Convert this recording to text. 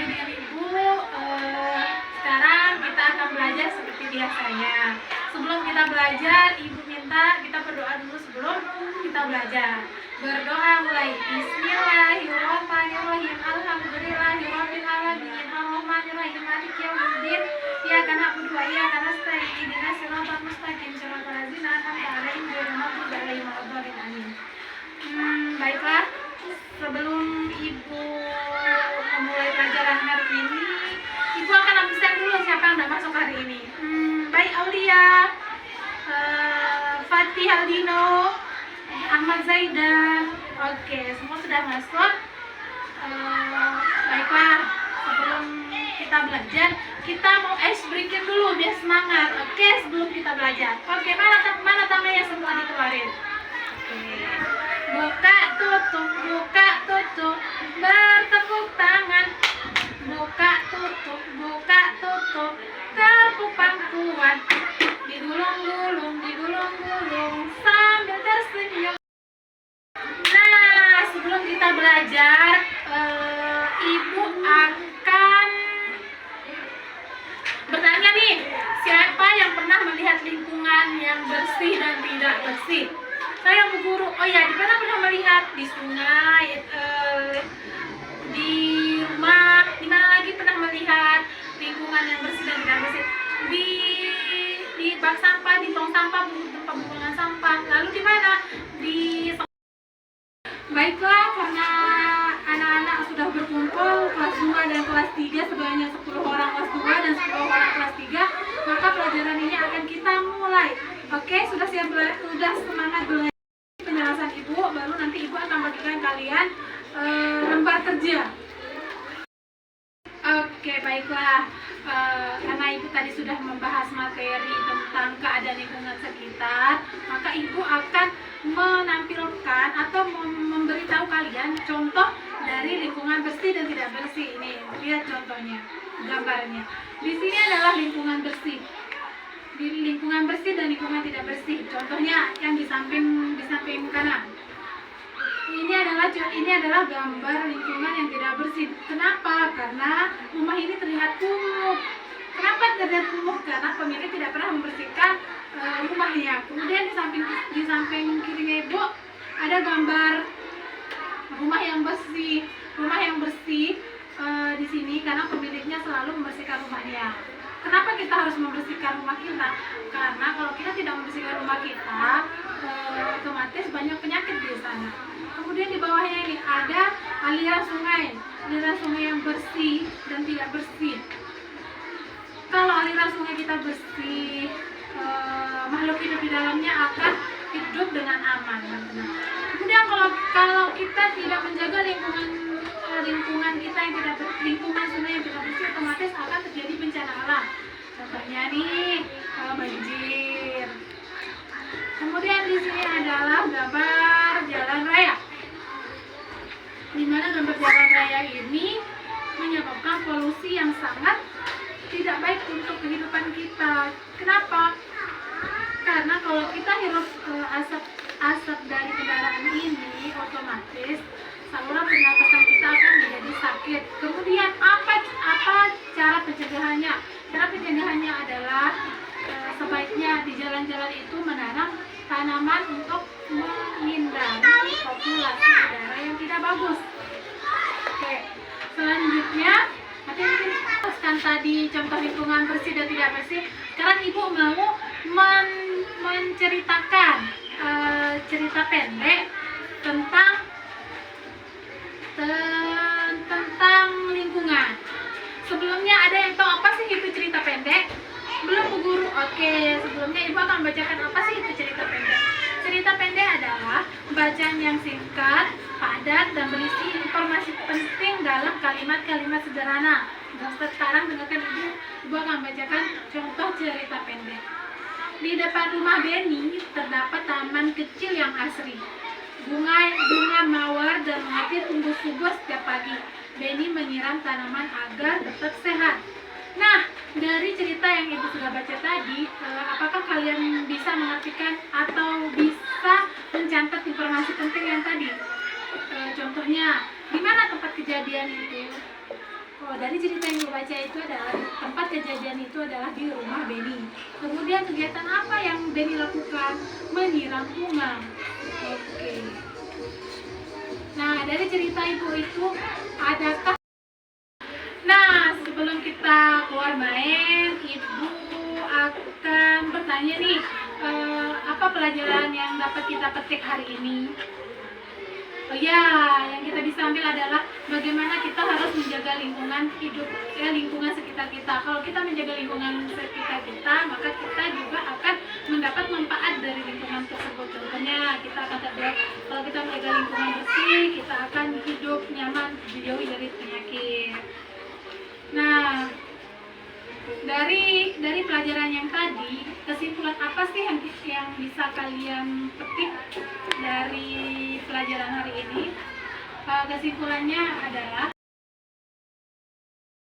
lagi dengan Ibu. Sekarang kita akan belajar seperti biasanya. Sebelum kita belajar, Ibu minta kita berdoa dulu sebelum kita belajar. Berdoa mulai. Bismillahirrahmanirrahim. Alhamdulillahirabbil alamin. Arrahmanirrahim. Maliki yaumiddin. Iyyaka na'budu wa iyyaka nasta'in. Ihdinas siratal mustaqim. Shiratal ladzina an'amta 'alaihim ghairil maghdubi 'alaihim waladdallin. Amin. Baiklah, sebelum Ibu memulai pelajaran hari ini, Ibu akan absen dulu siapa yang tidak masuk hari ini. Baik, Aulia, Fatih Aldino, Ahmad Zaidan. Oke, semua sudah masuk. Baiklah, sebelum kita belajar, kita mau ice breaking dulu biar semangat. Oke, sebelum kita belajar. Oke, mana tangannya semua dikeluarin. Oke. Buka tutup, bertepuk tangan. Buka tutup, tepuk pangkuan. Digulung-gulung, sambil tersenyum. Nah, sebelum kita belajar, Ibu akan bertanya nih, siapa yang pernah melihat lingkungan yang bersih dan tidak bersih? Saya Bu Guru. Oh ya, di mana pernah melihat? Di sungai, di rumah. Di mana lagi pernah melihat lingkungan yang bersih dan tidak bersih? Di bak sampah, di tong sampah, tempat pembuangan sampah. Lalu di mana? Baiklah, karena anak-anak sudah berkumpul kelas 2 dan kelas 3 sebanyak 10 orang kelas 2 dan 10 orang kelas 3, maka pelajaran ini akan kita mulai. Oke, sudah siap belajar? Sudah semangat belajar? Penjelasan Ibu, baru nanti Ibu akan bagikan kalian lembar kerja. Oke, baiklah. Karena Ibu tadi sudah membahas materi tentang keadaan lingkungan sekitar, maka Ibu akan menampilkan atau memberitahu kalian contoh dari lingkungan bersih dan tidak bersih. Ini lihat contohnya, gambarnya. Di sini adalah lingkungan bersih. Di lingkungan bersih dan lingkungan tidak bersih. Contohnya yang di samping kanan. Ini adalah gambar lingkungan yang tidak bersih. Kenapa? Karena rumah ini terlihat kumuh. Kenapa terlihat kumuh? Karena pemilik tidak pernah membersihkan rumahnya. Kemudian di samping kirinya Ibu ada gambar rumah yang bersih. Rumah yang bersih di sini karena pemiliknya selalu membersihkan rumahnya. Kenapa kita harus membersihkan rumah kita? Karena kalau kita tidak membersihkan rumah kita, otomatis banyak penyakit di sana. Kemudian di bawahnya ini ada aliran sungai yang bersih dan tidak bersih. Kalau aliran sungai kita bersih, makhluk hidup di dalamnya akan hidup dengan aman. Kemudian kalau kita tidak menjaga lingkungan kita yang tidak lingkungan sungai yang tidak bersih, otomatis akan terjadi bencana alam. Contohnya nih, banjir. Kemudian di sini adalah gambar jalan raya. Di mana gambar jalan raya ini menyebabkan polusi yang sangat tidak baik untuk kehidupan kita. Kenapa? Karena kalau kita hirup asap dari kendaraan ini, otomatis saluran pernapasan kita akan menjadi sakit. Kemudian apa cara pencegahannya? Cara pencegahannya adalah sebaiknya di jalan-jalan itu menanam tanaman untuk menghindari populasi udara yang tidak bagus. Oke, selanjutnya nanti jelaskan tadi contoh lingkungan bersih dan tidak bersih. Sekarang Ibu mau menceritakan cerita pendek tentang lingkungan. Sebelumnya ada yang tahu apa sih itu cerita pendek? Belum Bu Guru? Oke, sebelumnya Ibu akan membacakan apa sih itu cerita pendek. Cerita pendek adalah bacaan yang singkat, padat, dan berisi informasi penting dalam kalimat-kalimat sederhana. Dan sekarang dengarkan Ibu akan membacakan contoh cerita pendek. Di depan rumah Benny terdapat taman kecil yang asri. Bunga mawar dan melati tumbuh subur setiap pagi. Benny menyiram tanaman agar tetap sehat. Nah, dari cerita yang Ibu sudah baca tadi, apakah kalian bisa mengartikan atau bisa mencatat informasi penting yang tadi? Contohnya, di mana tempat kejadian itu? Oh, dari cerita yang gue baca itu adalah tempat kejadian itu adalah di rumah Beni. Kemudian kegiatan apa yang Beni lakukan? Menyiram bunga. Oke. Nah, dari cerita ibu itu adakah? Nah, sebelum kita keluar main, ibu akan bertanya nih, apa pelajaran yang dapat kita petik hari ini? Oh ya, yang kita bisa ambil adalah bagaimana kita harus menjaga lingkungan hidup, ya, lingkungan sekitar kita. Kalau kita menjaga lingkungan sekitar kita, maka kita juga akan mendapat manfaat dari lingkungan tersebut. Contohnya, kita akan terbaik. Kalau kita menjaga lingkungan bersih, kita akan hidup nyaman, dijauhi dari penyakit. Nah, dari pelajaran yang tadi, kesimpulan apa sih yang bisa kalian petik dari pelajaran hari ini? Kesimpulannya adalah